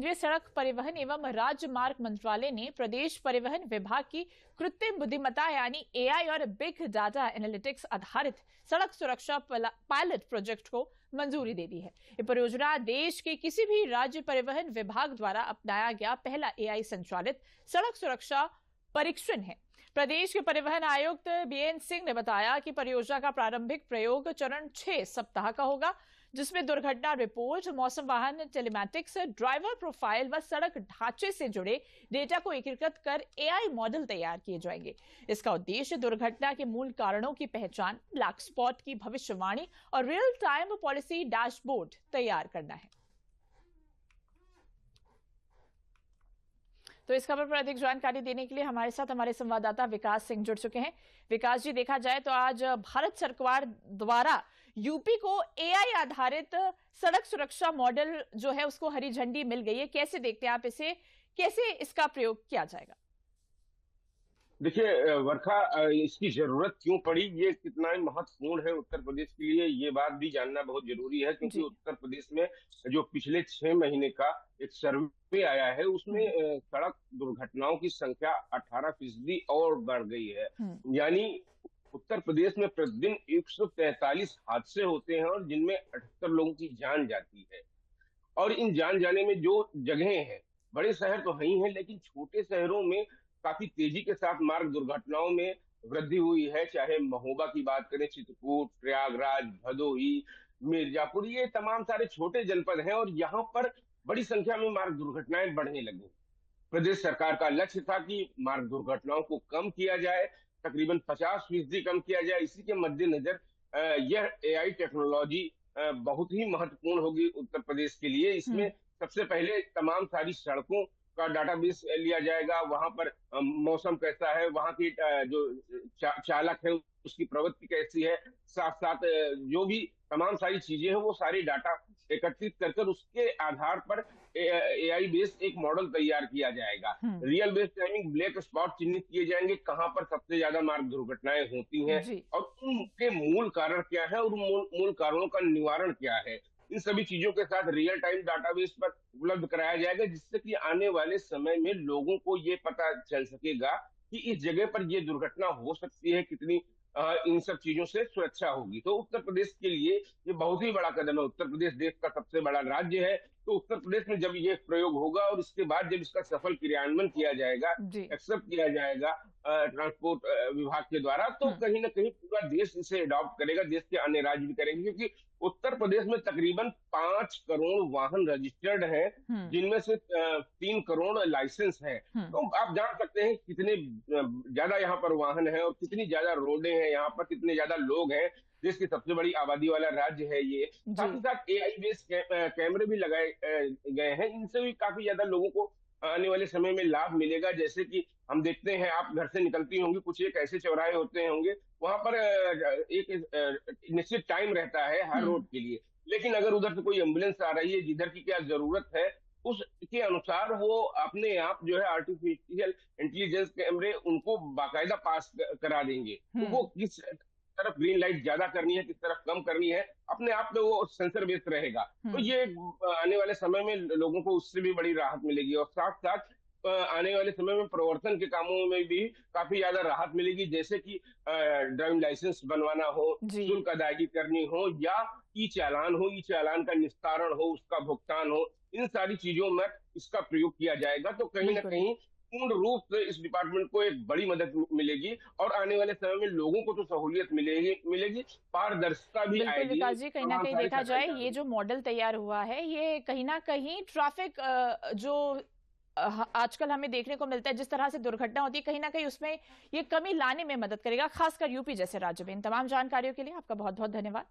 केंद्रीय सड़क परिवहन एवं राजमार्ग मंत्रालय ने प्रदेश परिवहन विभाग की कृत्रिम बुद्धिमत्ता यानी एआई और बिग डाटा एनालिटिक्स आधारित सड़क सुरक्षा पायलट प्रोजेक्ट को मंजूरी दे दी है। ये परियोजना देश के किसी भी राज्य परिवहन विभाग द्वारा अपनाया गया पहला एआई संचालित सड़क सुरक्षा परीक्षण है। प्रदेश के परिवहन आयुक्त बीएन सिंह ने बताया कि परियोजना का प्रारंभिक प्रयोग चरण 6 सप्ताह का होगा, जिसमें दुर्घटना रिपोर्ट, मौसम वाहन टेलीमैटिक्स, ड्राइवर प्रोफाइल व सड़क ढांचे से जुड़े डेटा को एकीकृत कर एआई मॉडल तैयार किए जाएंगे। इसका उद्देश्य दुर्घटना के मूल कारणों की पहचान, ब्लैक स्पॉट की भविष्यवाणी और रियल टाइम पॉलिसी डैशबोर्ड तैयार करना है। तो इस खबर पर अधिक जानकारी देने के लिए हमारे साथ हमारे संवाददाता विकास सिंह जुड़ चुके हैं। विकास जी, देखा जाए तो आज भारत सरकार द्वारा यूपी को एआई आधारित सड़क सुरक्षा मॉडल जो है उसको हरी झंडी मिल गई है। कैसे देखते हैं आप इसे, कैसे इसका प्रयोग किया जाएगा? देखिए वर्षा, इसकी जरूरत क्यों पड़ी, ये कितना महत्वपूर्ण है उत्तर प्रदेश के लिए, ये बात भी जानना बहुत जरूरी है। क्योंकि उत्तर प्रदेश में जो पिछले 6 महीने का एक सर्वे आया है उसमें सड़क दुर्घटनाओं की संख्या 18% और बढ़ गई है। यानी उत्तर प्रदेश में प्रतिदिन 143 हादसे होते हैं और जिनमें 78 लोगों की जान जाती है। और इन जान जाने में जो जगहें हैं, बड़े शहर तो है ही हैं, लेकिन छोटे शहरों में काफी तेजी के साथ मार्ग दुर्घटनाओं में वृद्धि हुई है। चाहे महोबा की बात करें, चित्रकूट, प्रयागराज, भदोही, मिर्जापुर, ये तमाम सारे छोटे जनपद हैं और यहाँ पर बड़ी संख्या में मार्ग दुर्घटनाएं बढ़ने लगी। प्रदेश सरकार का लक्ष्य था कि मार्ग दुर्घटनाओं को कम किया जाए, तकरीबन 50% कम किया जाए। इसी के मद्देनजर यह एआई टेक्नोलॉजी बहुत ही महत्वपूर्ण होगी उत्तर प्रदेश के लिए। इसमें सबसे पहले तमाम सारी सड़कों का डाटाबेस लिया जाएगा, वहां पर मौसम कैसा है, वहां की जो चालक है उसकी प्रवृत्ति कैसी है, साथ साथ जो भी तमाम सारी चीजें हैं वो सारी डाटा एकत्रित कर उसके आधार पर एआई बेस्ड एक मॉडल तैयार किया जाएगा। Real based timing, black spot चिन्हित किए जाएंगे, कहां पर सबसे ज्यादा मार्ग दुर्घटनाएं होती हैं और उनके मूल कारण क्या है और मूल कारणों का निवारण क्या है। इन सभी चीजों के साथ रियल टाइम डाटाबेस पर उपलब्ध कराया जाएगा, जिससे कि आने वाले समय में लोगों को ये पता चल सकेगा कि इस जगह पर ये दुर्घटना हो सकती है, कितनी इन सब चीजों से सुरक्षा होगी। तो उत्तर प्रदेश के लिए ये बहुत ही बड़ा कदम है। उत्तर प्रदेश देश का सबसे बड़ा राज्य है, तो उत्तर प्रदेश में जब ये प्रयोग होगा और इसके बाद जब इसका सफल क्रियान्वयन किया जाएगा, एक्सेप्ट किया जाएगा ट्रांसपोर्ट विभाग के द्वारा, तो कहीं ना कहीं पूरा देश इसे अडॉप्ट करेगा, देश के अन्य राज्य भी करेंगे। क्योंकि उत्तर प्रदेश में तकरीबन 5 करोड़ वाहन रजिस्टर्ड हैं, जिनमें से 3 करोड़ लाइसेंस हैं। तो आप जान सकते हैं कितने ज्यादा यहाँ पर वाहन है और कितनी ज्यादा रोडें हैं, यहाँ पर कितने ज्यादा लोग हैं। देश की सबसे बड़ी आबादी वाला राज्य है ये। साथ ही साथ एआई बेस्ड कैमरे भी लगाए गए हैं, इनसे भी काफी ज्यादा लोगों को आने वाले समय में लाभ मिलेगा। जैसे कि हम देखते हैं, आप घर से निकलती होंगी, कुछ एक ऐसे चौराहे होते होंगे वहां पर एक निश्चित टाइम रहता है हर रोड के लिए, लेकिन अगर उधर से कोई एम्बुलेंस आ रही है, जिधर की क्या जरूरत है उसके अनुसार वो अपने आप जो है आर्टिफिशियल इंटेलिजेंस कैमरे उनको बाकायदा पास करा देंगे। तो वो किस तरफ ग्रीन लाइट ज्यादा करनी है, किस तरफ कम करनी है, अपने आप में वो सेंसर बेस्ड रहेगा। तो ये आने वाले समय में लोगों को उससे भी बड़ी राहत मिलेगी और साथ साथ आने वाले समय में प्रवर्तन के कामों में भी काफी ज्यादा राहत मिलेगी। जैसे कि ड्राइविंग लाइसेंस बनवाना हो, शुल्क अदायगी करनी हो या ई चालान का निस्तारण हो, उसका भुगतान हो, इन सारी चीजों में इसका प्रयोग किया जाएगा। तो कहीं ना कहीं पूर्ण रूप से इस डिपार्टमेंट को एक बड़ी मदद मिलेगी और आने वाले समय में लोगों को तो सहूलियत मिलेगी, पारदर्शिता भी आएगी। विकास जी, कहीं ना कहीं देखा जाए ये जो मॉडल तैयार हुआ है ये कहीं ना कहीं ट्रैफिक जो आजकल हमें देखने को मिलता है, जिस तरह से दुर्घटना होती है, कहीं ना कहीं उसमें ये कमी लाने में मदद करेगा, खासकर यूपी जैसे राज्य में। इन तमाम जानकारियों के लिए आपका बहुत बहुत धन्यवाद।